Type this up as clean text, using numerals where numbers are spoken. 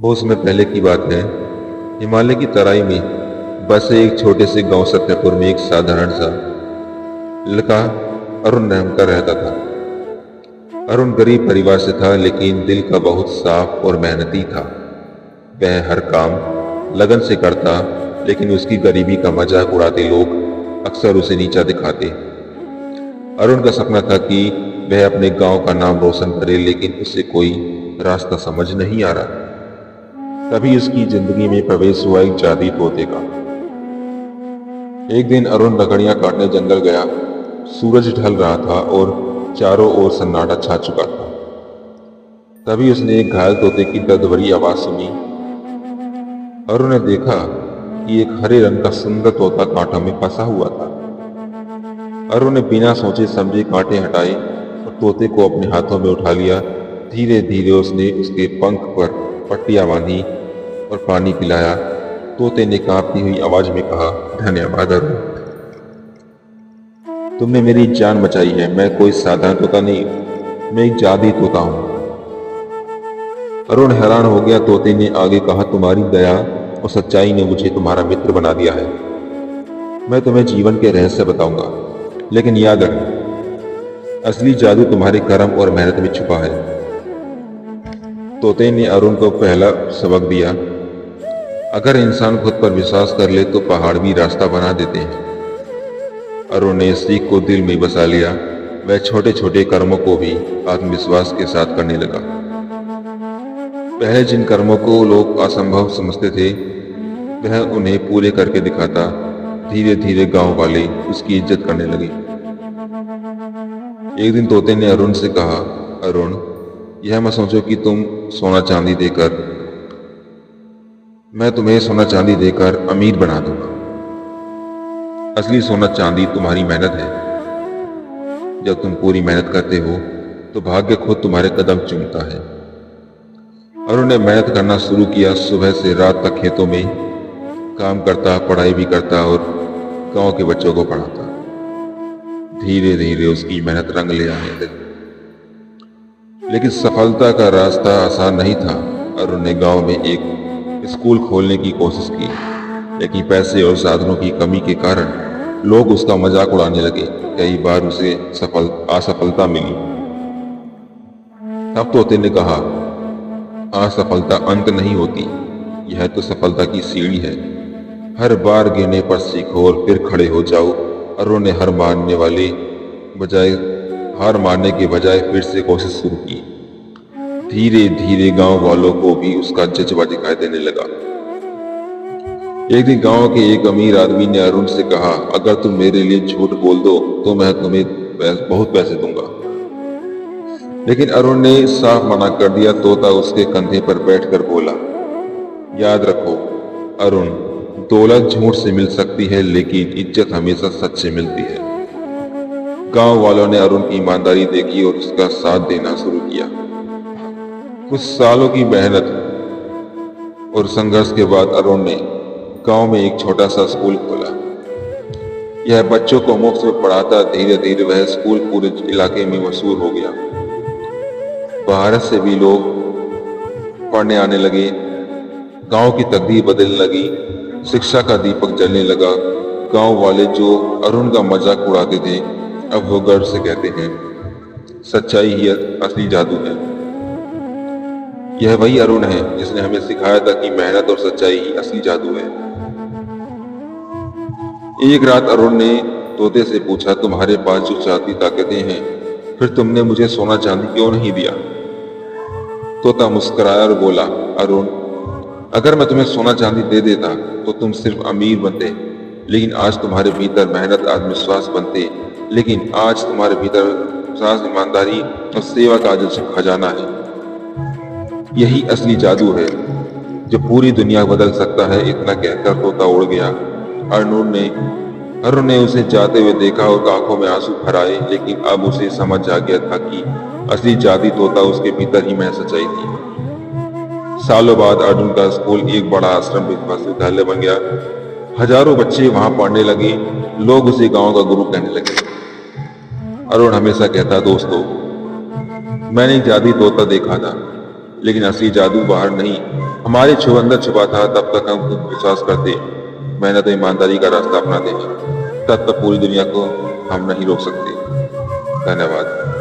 बहुत समय पहले की बात है। हिमालय की तराई में बसे एक छोटे से गांव सत्यपुर में एक साधारण सा लड़का अरुण नाम का रहता था। अरुण गरीब परिवार से था, लेकिन दिल का बहुत साफ और मेहनती था। वह हर काम लगन से करता, लेकिन उसकी गरीबी का मजाक उड़ाते लोग अक्सर उसे नीचा दिखाते। अरुण का सपना था कि वह अपने गांव का नाम रोशन करे, लेकिन उसे कोई रास्ता समझ नहीं आ रहा। तभी उसकी जिंदगी में प्रवेश हुआ एक जादुई तोते का। एक दिन अरुण लकड़ियां काटने जंगल गया। सूरज ढल रहा था और चारों ओर सन्नाटा छा चुका था। तभी उसने एक घायल तोते की दर्द भरी आवाज सुनी। अरुण ने देखा कि एक हरे रंग का सुंदर तोता कांटों में फंसा हुआ था। अरुण ने बिना सोचे समझे कांटे हटाए और तोते को अपने हाथों में उठा लिया। धीरे धीरे उसने उसके पंख पर पट्टियां बांधी और पानी पिलाया। तोते ने कांपती हुई आवाज में कहा, धन्यवाद अरुण, तुमने मेरी जान बचाई है। मैं कोई साधारण तोता नहीं, मैं एक जादुई तोता हूं। अरुण हैरान हो गया। तोते ने आगे कहा, तुम्हारी दया और सच्चाई ने मुझे तुम्हारा मित्र बना दिया है। मैं तुम्हें जीवन के रहस्य बताऊंगा, लेकिन याद रखना, असली जादू तुम्हारे कर्म और मेहनत में छुपा है। तोते ने अरुण को पहला सबक दिया, अगर इंसान खुद पर विश्वास कर ले तो पहाड़ भी रास्ता बना देते हैं। अरुण ने इस सीख को दिल में बसा लिया। वह छोटे छोटे कर्मों को भी आत्मविश्वास के साथ करने लगा। पहले जिन कर्मों को लोग असंभव समझते थे, वह उन्हें पूरे करके दिखाता। धीरे धीरे गांव वाले उसकी इज्जत करने लगे। एक दिन तोते ने अरुण से कहा, अरुण, यह मत सोचो कि मैं तुम्हें सोना चांदी देकर अमीर बना दूंगा। असली सोना चांदी तुम्हारी मेहनत है। जब तुम पूरी मेहनत करते हो तो भाग्य खुद तुम्हारे कदम चूमता है। अरुण ने मेहनत करना शुरू किया। सुबह से रात तक खेतों में काम करता, पढ़ाई भी करता और गांव के बच्चों को पढ़ाता। धीरे धीरे उसकी मेहनत रंग ले आने लगी, लेकिन सफलता का रास्ता आसान नहीं था। अरुण ने गांव में एक स्कूल खोलने की कोशिश की, लेकिन पैसे और साधनों की कमी के कारण लोग उसका मजाक उड़ाने लगे। कई बार उसे असफलता मिली। तब तोते ने कहा, असफलता अंत नहीं होती, यह तो सफलता की सीढ़ी है। हर बार गिरने पर सीखो और फिर खड़े हो जाओ। अरुण ने हार मानने के बजाय फिर से कोशिश शुरू की। धीरे धीरे गांव वालों को भी उसका जज्बा दिखाई देने लगा। एक दिन गांव के एक अमीर आदमी ने अरुण से कहा, अगर तुम मेरे लिए झूठ बोल दो तो मैं तुम्हें बहुत पैसे दूंगा। लेकिन अरुण ने साफ मना कर दिया। तोता उसके कंधे पर बैठकर बोला, याद रखो अरुण, दौलत झूठ से मिल सकती है, लेकिन इज्जत हमेशा सच से मिलती है। गांव वालों ने अरुण की ईमानदारी देखी और उसका साथ देना शुरू किया। कुछ सालों की मेहनत और संघर्ष के बाद अरुण ने गांव में एक छोटा सा स्कूल खोला। यह बच्चों को मुफ्त में पढ़ाता। धीरे धीरे वह स्कूल पूरे इलाके में मशहूर हो गया। भारत से भी लोग पढ़ने आने लगे। गांव की तकदीर बदलने लगी। शिक्षा का दीपक जलने लगा। गांव वाले जो अरुण का मजाक उड़ाते थे, अब वो गर्व से कहते हैं, सच्चाई ही असली जादू है। यह वही अरुण है जिसने हमें सिखाया था कि मेहनत और सच्चाई ही असली जादू है। एक रात अरुण ने तोते से पूछा, तुम्हारे पास जो चाहती ताकतें हैं, फिर तुमने मुझे सोना चांदी क्यों नहीं दिया? तोता मुस्कुराया और बोला, अरुण, अगर मैं तुम्हें सोना चांदी दे देता तो तुम सिर्फ अमीर बनते, लेकिन आज तुम्हारे भीतर मेहनत, आत्मविश्वास बनते। लेकिन आज तुम्हारे भीतर विश्वास, ईमानदारी और सेवा का खजाना है। यही असली जादू है जो पूरी दुनिया बदल सकता है। इतना कहकर तोता उड़ गया। अरुण ने उसे जाते हुए देखा और आंखों में आंसू भर आए, लेकिन अब उसे समझ आ गया था कि असली जादुई तोता उसके भीतर ही महसूस सच्चाई थी। सालों बाद अरुण का स्कूल एक बड़ा आश्रम विश्वविद्यालय बन गया। हजारों बच्चे वहां पढ़ने लगे। लोग उसे गांव का गुरु कहने लगे। अरुण हमेशा कहता, दोस्तों, मैंने एक जादुई तोता देखा था। लेकिन असली जादू बाहर नहीं, हमारे अंदर छुपा था। तब तक हम खुद विश्वास करते, मेहनत और ईमानदारी का रास्ता अपनाते, तब तक पूरी दुनिया को हम नहीं रोक सकते। धन्यवाद।